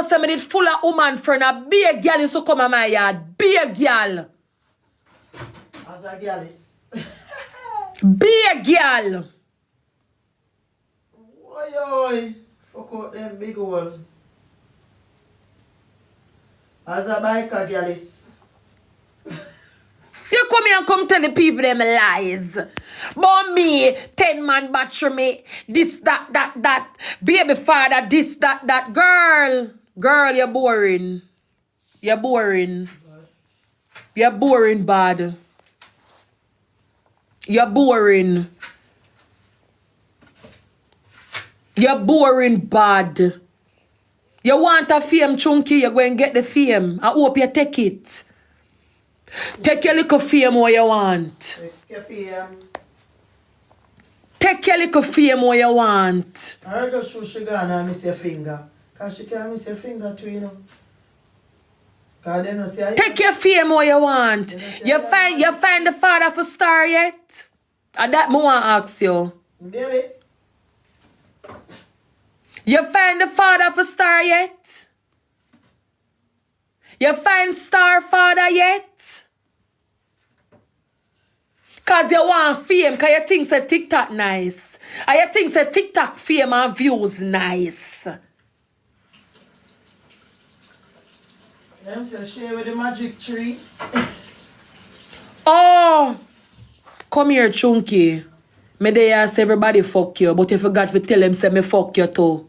know some it full of woman friend. A be a girl used to come at my yard. Be a girl. As a girl is. Be a girl. Oi. Fuck out them big hole. As a biker girl is. You come here and come tell the people them lies. But me, 10 man battery me, this, that. Baby father, this, that. Girl, you're boring. You're boring. You're boring, bad. You're boring. You're boring, bad. You want a fame, chunky, you're going to get the fame. I hope you take it. Take your little fame what you want. Take your fame. Take your little fame what you want. I just show she gonna miss your finger. Cause she can't miss your finger too, you know. Cause they don't say take your fame what you want. You find the father for star yet? And that I want to ask you. Baby. You find the father for star yet? You find star father yet? Cause you want fame, cause you think say TikTok nice. And you think say TikTok fame and views nice. Them say Shay with the magic tree. Oh, come here, chunky. Me dey ask everybody fuck you, but you forgot to tell them say me fuck you too.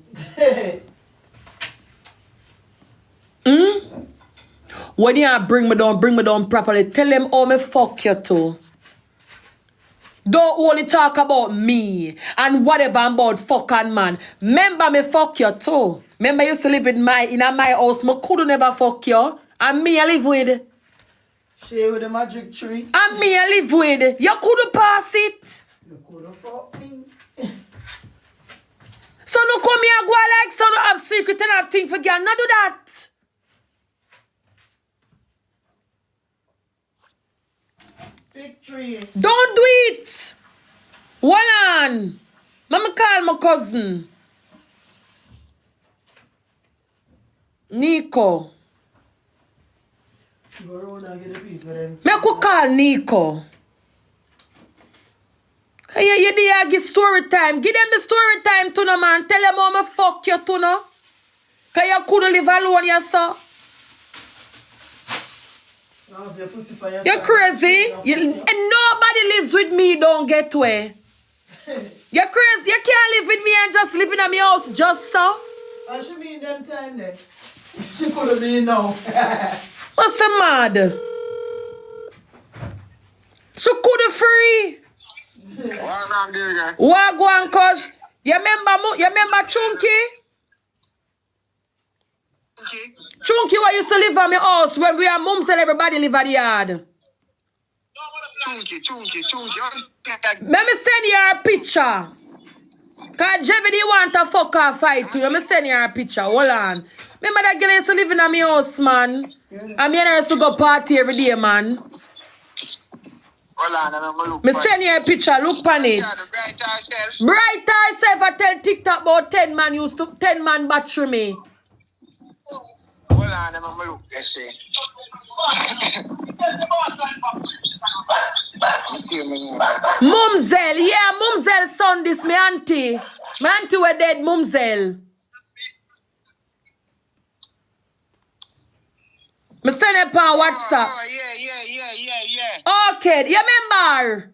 When you bring me down properly, tell them how me fuck you too. Don't only talk about me and whatever about fucking man. Remember me fuck you too. Remember you used to live in my house. Me could never fuck you. And me I live with. Shay with the magic tree. And me I live with. You couldn't pass it. You couldn't fuck me. So no come here go like so no have secret and have thing for girl. Not do that. Victory. Don't do it. Hold on. Mama call my cousin. Nico. Go around and get the people them. Me could call Nico. You dey give story time. Give them the story time to no man. Tell them how me fuck you to no. Cause you couldn't live alone yourself. You're crazy. And nobody lives with me, don't get way. You're crazy. You can't live with me and just live in my house just so. What she mean them time then? She could have been now. What's the mad? She could have free. What go on, cause you remember Chunky? Chunky what used to live at my house when we are mums and everybody live at the yard. Chunky. Let me send you a picture. Cause JVD want to fuck or fight too. Let me send you a picture. Hold on. Remember that girl used to live in my house, man. And me and her used to go party every day, man. Hold on, I'm look. Me send you a picture, look on it. Bright herself, I tell TikTok about 10 man battery me. Hold on, I'm look. Let's see. Mumzel, yeah, Mumzel son this, me auntie. My auntie were dead, Mumzel. Me send it on WhatsApp. Oh, yeah. Okay, you remember?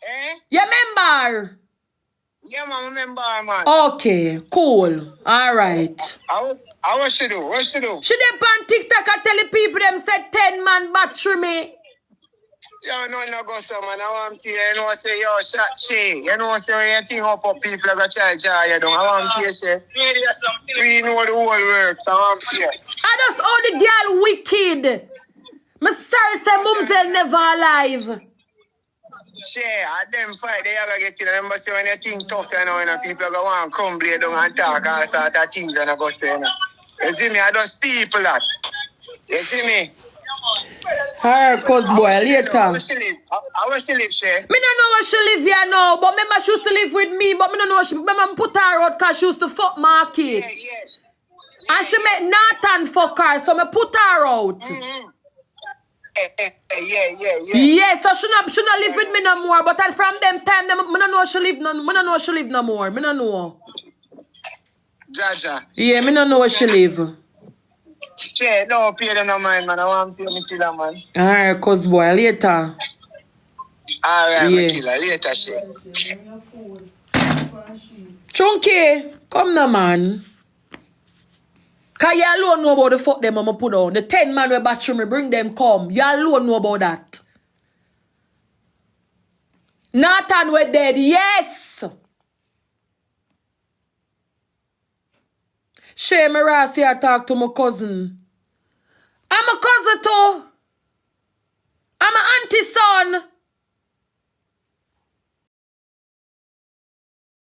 Eh? You remember? Yeah, man, remember, man. Okay, cool. All right. What she do? She dey on TikTok and tell the people them said 10 man battery me. Yo, no go so, man. I want to hear, you know, say, yo, Shay. You know, say, you think up people are try you know. I want to hear, say, we know the whole works. I want to hear. I just all the girl wicked. Me sorry say Mumzel never alive. Shay, at them fight, they are get in. Remember, say, when you think tough, you know, people are going to come play down and talk all sort of things and go say, you know. You see me? I just people that. You see me? Her cuz boy later. How she live, Shay? Me don't know where she live here now, but remember she used to live with me, but me don't know she remember put her out cause she used to fuck Marky. Yeah. And she make Nathan fuck her, so me put her out. Yeah, so she not live with me no more. But from them time, me no know she live no more. Me no know. Jaja. Yeah, me no know where she live. Shay, don't pay them no mind, man. I want to pay me killer, man. Alright, cuz boy, later. Alright, Yeah. my killer. Later, Shay. Chunky, come now, man. Cause you alone know about the fuck them I'ma put on. The 10 man we batch me, bring them come. You alone know about that. Nathan we dead, yes. Shay, me Rasi, I talk to my cousin. I'm a cousin too. I'm an auntie son.